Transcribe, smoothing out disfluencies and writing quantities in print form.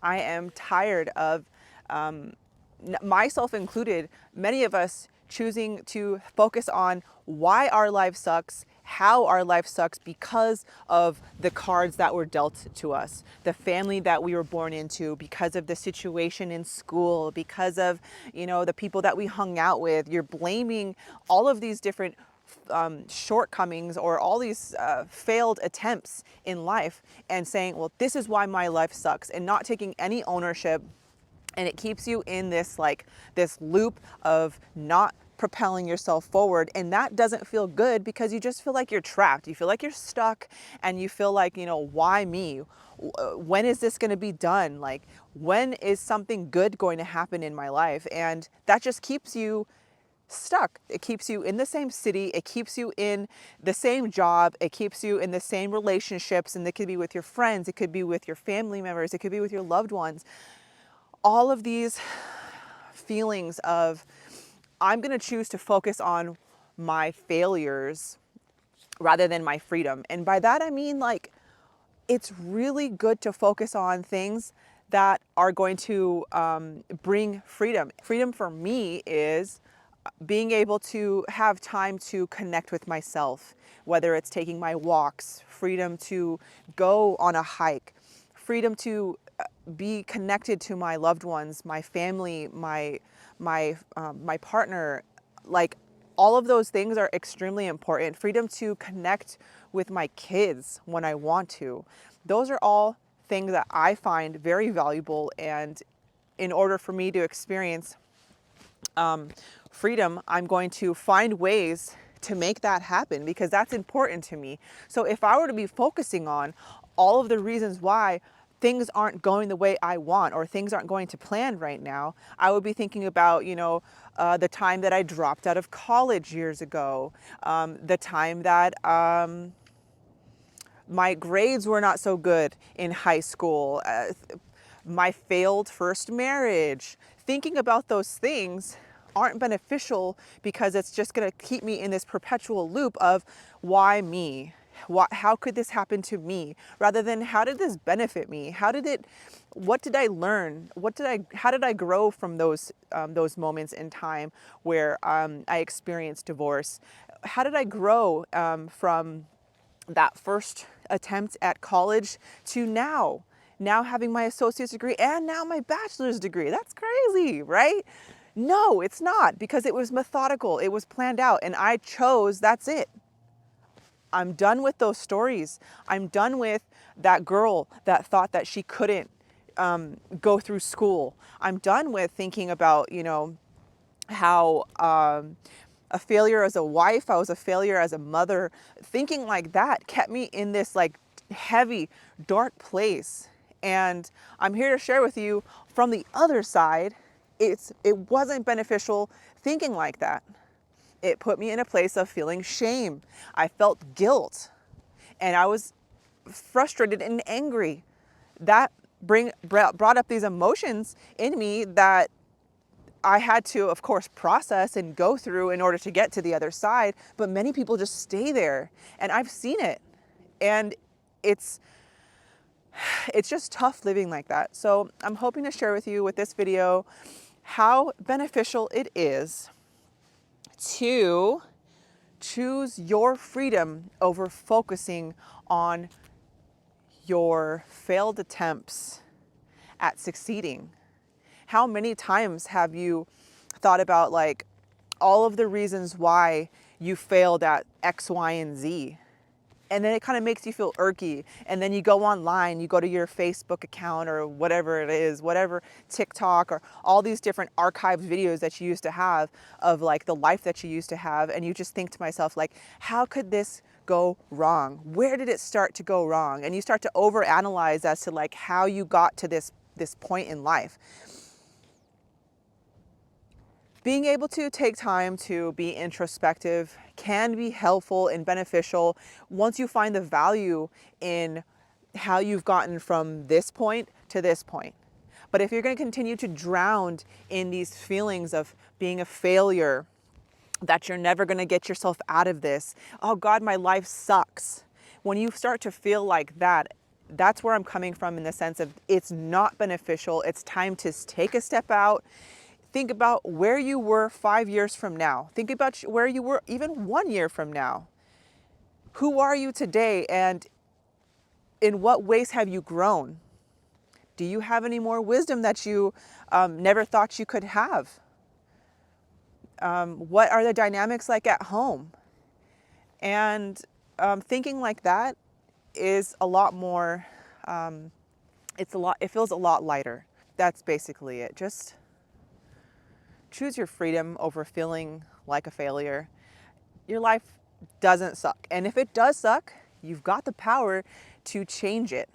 I am tired of, myself included, many of us choosing to focus on why our life sucks, how our life sucks because of the cards that were dealt to us, the family that we were born into, because of the situation in school, because of, the people that we hung out with. You're blaming all of these different shortcomings or all these failed attempts in life and saying, well, this is why my life sucks, and not taking any ownership. And it keeps you in this loop of not propelling yourself forward, and that doesn't feel good because you just feel like you're trapped. You feel like you're stuck, and you feel like, why me? When is this going to be done? Like, when is something good going to happen in my life? And that just keeps you stuck. It keeps you in the same city. It keeps you in the same job. It keeps you in the same relationships. And it could be with your friends. It could be with your family members. It could be with your loved ones. All of these feelings of, I'm going to choose to focus on my failures rather than my freedom. And by that, I mean, like, it's really good to focus on things that are going to bring freedom. Freedom for me is being able to have time to connect with myself, whether it's taking my walks, freedom to go on a hike, freedom to be connected to my loved ones, my family, my partner. Like, all of those things are extremely important. Freedom to connect with my kids when I want to. Those are all things that I find very valuable. And in order for me to experience freedom, I'm going to find ways to make that happen because that's important to me. So if I were to be focusing on all of the reasons why things aren't going the way I want or things aren't going to plan right now, I would be thinking about, the time that I dropped out of college years ago, the time that my grades were not so good in high school, my failed first marriage. Thinking about those things aren't beneficial because it's just going to keep me in this perpetual loop of why me? How could this happen to me? Rather than how did this benefit me? What did I learn? How did I grow from those moments in time where I experienced divorce? How did I grow from that first attempt at college to now having my associate's degree and now my bachelor's degree? That's crazy, right? No, it's not, because it was methodical, it was planned out, and I chose, that's it. I'm done with those stories. I'm done with that girl that thought that she couldn't go through school. I'm done with thinking about, how a failure as a wife, I was a failure as a mother. Thinking like that kept me in this like heavy, dark place. And I'm here to share with you from the other side, it wasn't beneficial thinking like that. It put me in a place of feeling shame. I felt guilt, and I was frustrated and angry. That brought up these emotions in me that I had to, of course, process and go through in order to get to the other side. But many people just stay there, and I've seen it, and it's just tough living like that. So I'm hoping to share with you with this video how beneficial it is to choose your freedom over focusing on your failed attempts at succeeding. How many times have you thought about like all of the reasons why you failed at X, Y, and Z? And then it kind of makes you feel irky. And then you go online, you go to your Facebook account or whatever it is, whatever, TikTok, or all these different archived videos that you used to have of like the life that you used to have. And you just think to myself, like, how could this go wrong? Where did it start to go wrong? And you start to overanalyze as to like how you got to this point in life. Being able to take time to be introspective can be helpful and beneficial once you find the value in how you've gotten from this point to this point. But if you're going to continue to drown in these feelings of being a failure, that you're never going to get yourself out of this, oh God, my life sucks. When you start to feel like that, That's where I'm coming from, in the sense of it's not beneficial. It's time to take a step out. Think about where you were 5 years from now. Think about where you were even 1 year from now. Who are you today, and in what ways have you grown? Do you have any more wisdom that you never thought you could have? What are the dynamics like at home? And thinking like that is a lot more, it feels a lot lighter. That's basically it. Just choose your freedom over feeling like a failure. Your life doesn't suck. And if it does suck, you've got the power to change it.